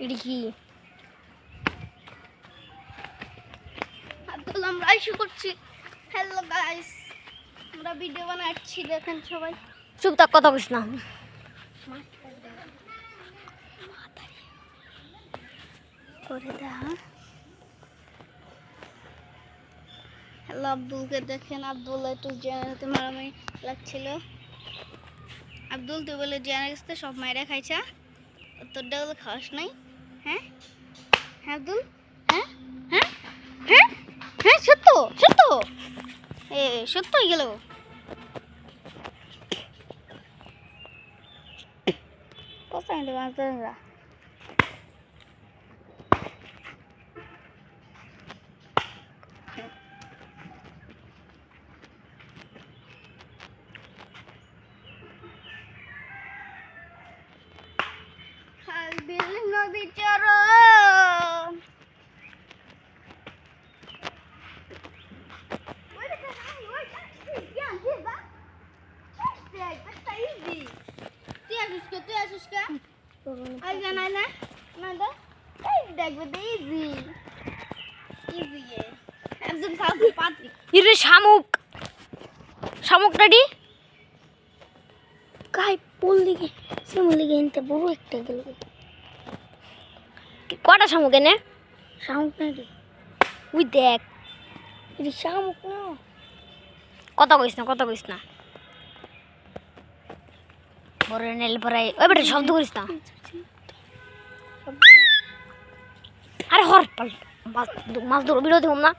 এটা কি আব্দুল আমরা আইসু করছি। হ্যালো গাইস, আমরা ভিডিও বানাচ্ছি, দেখেন সবাই। চুপ থাক, কথা কইস না। করে দেখা। হ্যালো আব্দুলকে দেখেন, আব্দুল একটু জেনারেলতে মারামারি লাগছিল। আব্দুল তুই বলে জেনারেলতে সব মায়েরা খাইছা, তোরটা বলে খাওয়াস নাই? হ্যাঁ হ্যাঁ আব্দুল, হ্যাঁ হ্যাঁ হ্যাঁ হ্যাঁ সত্য সত্য, এ সত্য হয়ে গেল। কোথায় মাছ ধরা? নদী চরণ তুই আসিস কে? ইরে শামুক, শামুক রেডি গাই পুল দিকে সিমুলি গেনতে বড় একটা গেল। কটা শামুক এনে? শামুক না রে, উই দেখ, এটা শামুক না। কথা কইস না, কথা কইস না। বড় নেল পরে ওই বেটা শব্দ করিস না। আরে হর পাল মাছ ধরো, বিরোধী হম না।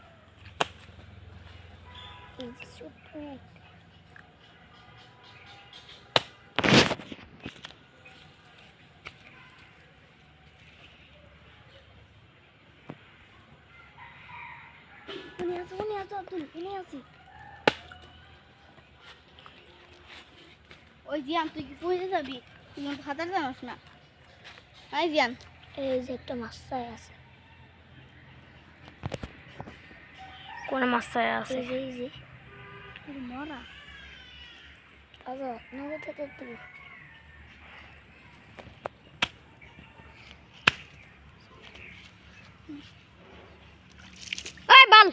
ওই জিয়ান তুই কি পুজো যাবি? তুই মন খাতার জানোস না? এই জিয়ান, এই যে একটা মাছ চাই আছে। কোন মাছ আছে? এই যে মরা তাজা নগদ থেকে দেবো। ওই বাল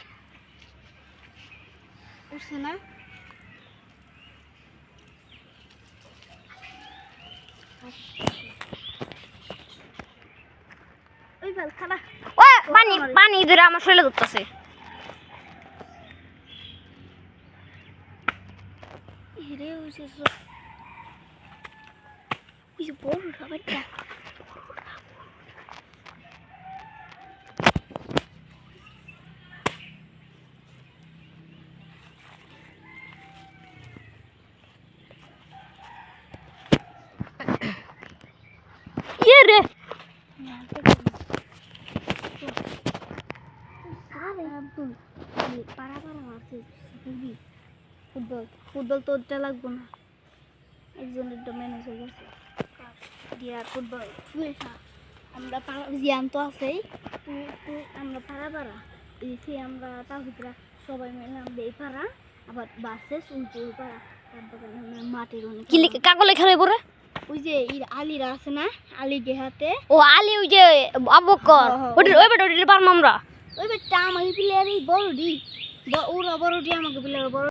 উঠছে না? ওই বাল খালা। ওই পানি পানি ধরে আমার শরীরে ধরতেছে। হিরে উঠছে কিছু বড় খাবারটা। ইয়ে রে আব্দুল পাড়া পাড়া আছে ফুটবল ফুটবল তোরটা লাগবো না, একজনের ম্যানেজ হয়ে গেছে দিয়ার ফুটবল। আমরা পাড়া জিয়ান তো আছেই, তুই আমরা পাড়া পাড়া এসে আমরা তাহিদরা সবাই মিলে আমরা এই পাড়া, আবার বাসে উল্টো ওই পাড়া, তারপরে মাটির অনেক কি লিখে কাগলে খেলে পরে। ওই যে আলিরা আছে না, আলি দেহাতে। ও আলি ওই যে আবকর ওই বেটা ওইটা পারম আমরা। ওই বেটা আমাকে প্লেয়ারই বড় ডি, ওরা বড় ডি আমাকে প্লেয়ার বড়।